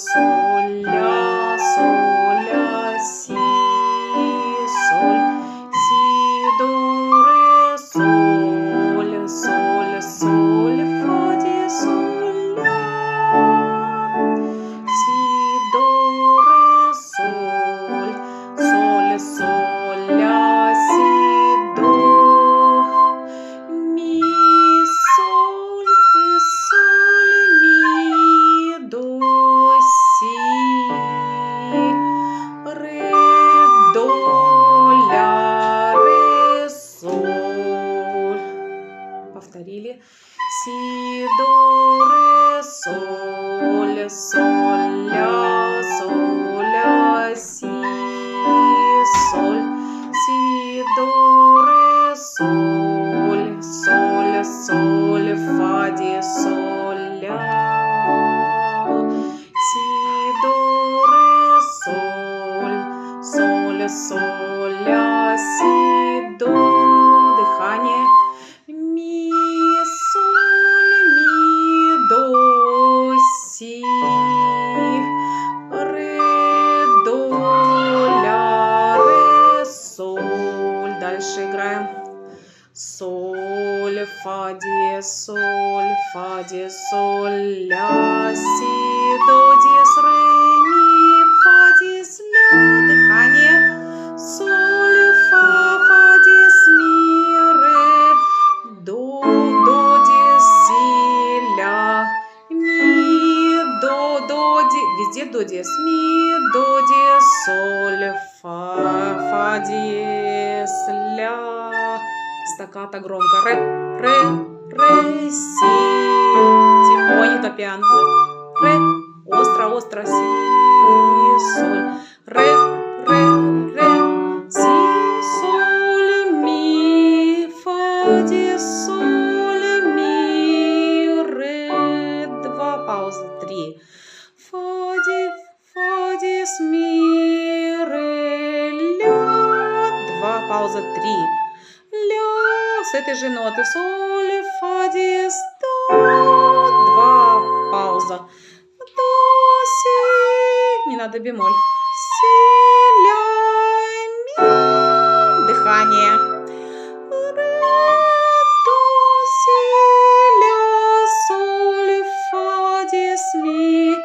соль, ля, си, соль, си, до, ре, соль, соль, соль, фа, диез, соль, ля, си, до, ре, соль, соль, соль, ля, си, до, ми, соль, ми, до, си, ре, до, ля, ре, соль. Повторили. Си, до, ре, соль, соль, ля, си, соль, си, до, ре, соль, соль, соль, фа, диез, соль, ля, си, до, ре, соль, соль, соль, ля, си, до, дыхание, ми, соль, ми, до, си, ре, до, ля, ре, соль. Дальше играем. Соль, фа, диез, соль, ля, си, до, диез, ре, ми, фа, диез, ля, дыхание, соль, фа, диез, ми, ре, до, диез, си, ля, ми, до, везде до диез, ми, до, диез, соль, фа, диез, ля. Стаккато громко. Ре, си. Тихонько пиано. Ре, остро, си, соль. Ре, си, соль, ми, фа, диез, соль, ми, ре. 2 паузы, 3. Фа, диез, ми, ре, ля. 2 пауза, 3. Ля, с этой же ноты, соль, фа, диез, до, 2 пауза, до, си, не надо бемоль, си, ля, ми, дыхание, ре, до, си, ля, соль, фа, диез, ми,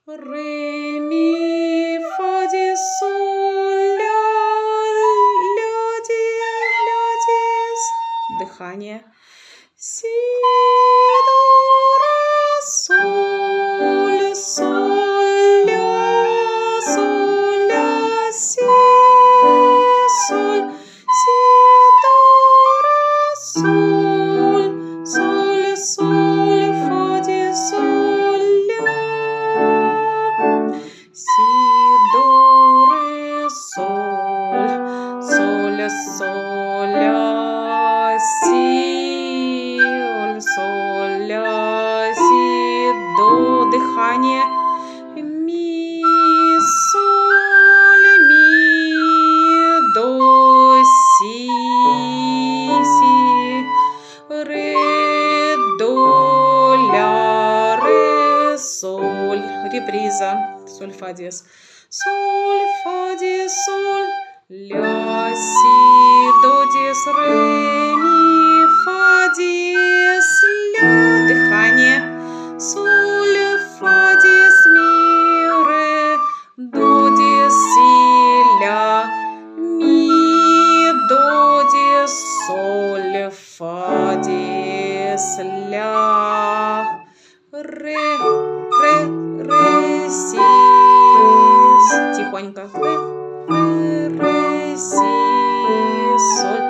ре, ми, фа, диез, соль, ля, дыхание. Си, до, ре, соль, ля, си, соль, си, до, ре, соль, фа, диез, соль, ля, си, до, ре, соль, ля, си, соль, ля, си, до, дыхание, ми, соль, ми, до, си, ре, до, ля, ре, соль. Реприза. Соль, фа, диез. Соль, фа, диез, соль, ля, си, до, диез, ре, ми, фа, диез, ля, дыхание, соль, фа, диез, ми, ре, до, диез, си, ля, ми, до, диез, соль, фа, диез, ля, ре, си, тихонько, ре, си, соль,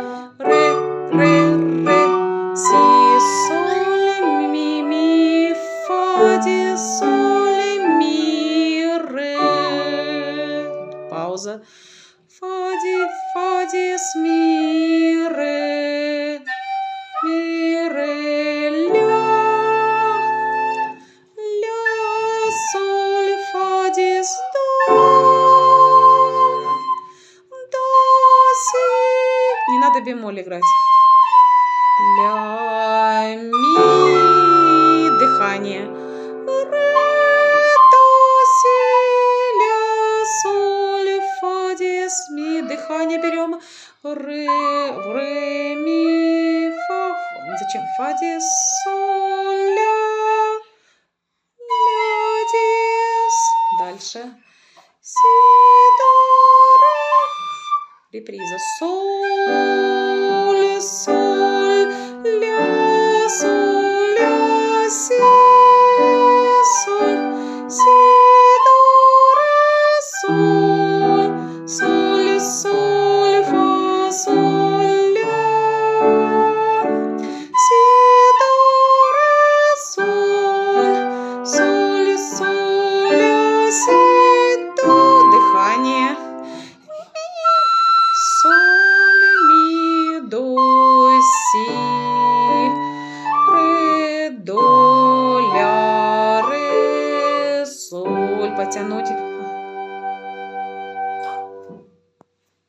ре, си, соль, ми, фа, диез, соль, ми, ре. Пауза. Фа, диез, ми, ре, ля, соль, фа, диез, до, си. Не надо бемоль играть. Ля, ми, дыхание. Ре, до, берем. Ре, ми, фа. Зачем? Фа, диез, соль, ля, диез. Дальше. Си, до, ре. Реприза. Соль, ля, си, соль, си, до, ре, соль, фа, соль, ля, си, до, ре, соль, ля, си, до. Дыхание. Соль, ми, до, си, ре, до, ля, ре, соль. Потянуть.